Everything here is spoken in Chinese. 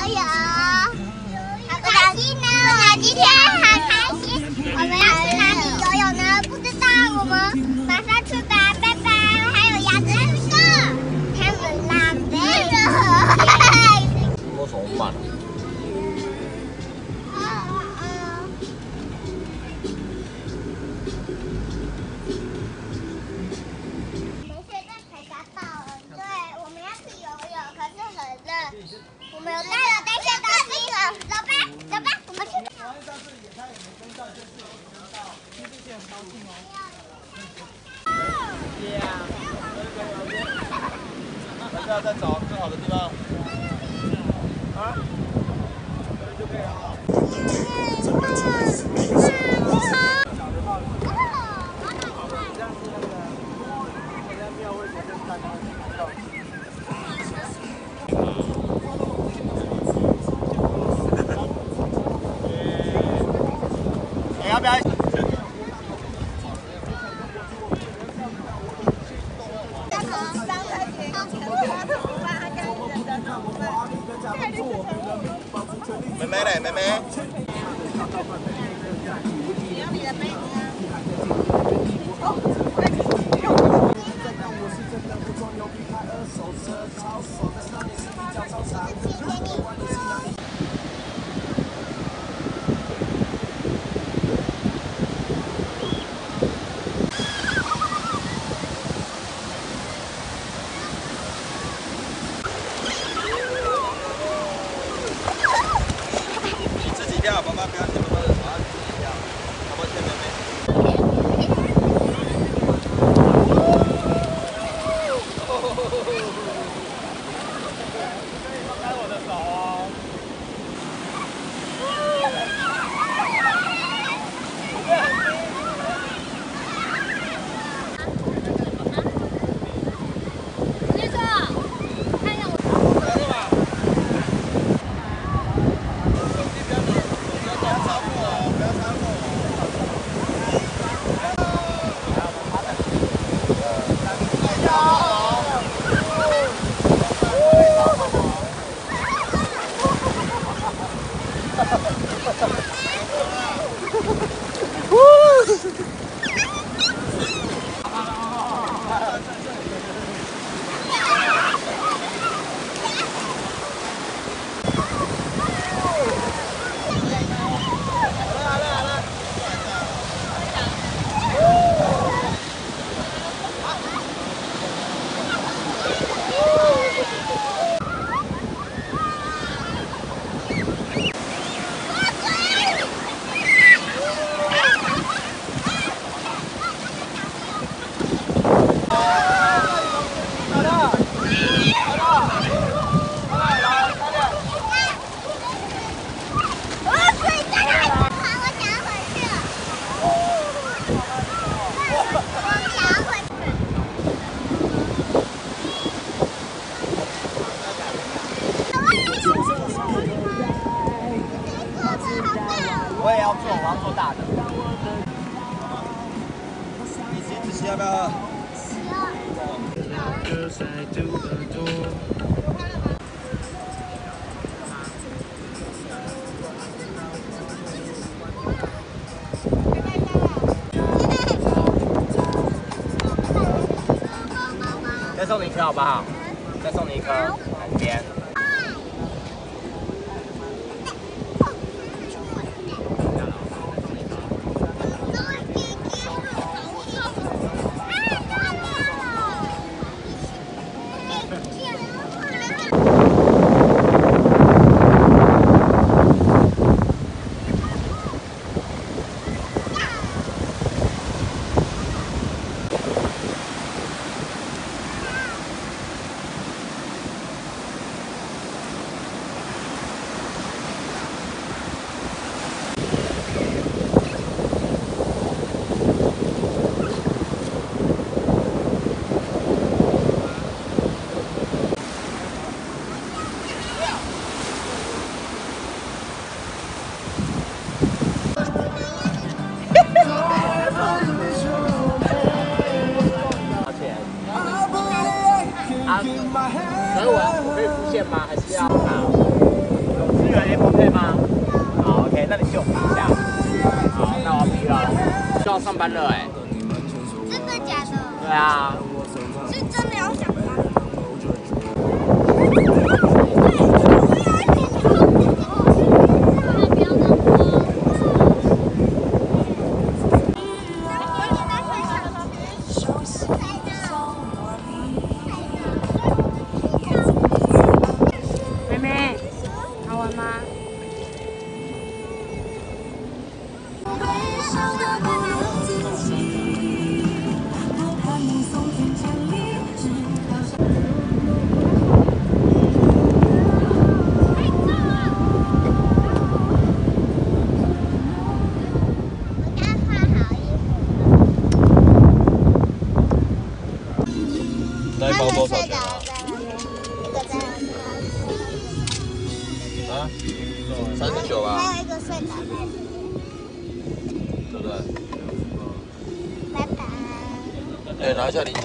游。好开心呢！我们今天好开心。我们要去哪里游泳呢？不知道，我们马上出发，拜拜。还有鸭子哥，他们浪费了。摸手慢了。 我们有带了这些东西了，走吧，走吧，我们去。上次野餐也没跟到，这次有跟到，这次很高兴哦。大家再找更好的地方。啊？就可以了。小的帽子。这样是那个，我在庙会前面看到的。 要不要？妹妹嘞，妹妹。你要你的杯子啊。爸爸不要听爸爸的，我要自己跳。爸爸牵妹妹。放开我的手哦。那个，看一下我。 我也要做，我要做大的。子琪要不要喝？再送你一颗好不好？再送你一颗，来这边。 可是我可以付现吗？还是要拿？欢乐哎。真的假的？对啊。是真的要想吗？妹妹，好玩吗？那一包多少钱啊？啊，39吧。还有一个睡着，对不对？拜拜。哎，拿一下零钱。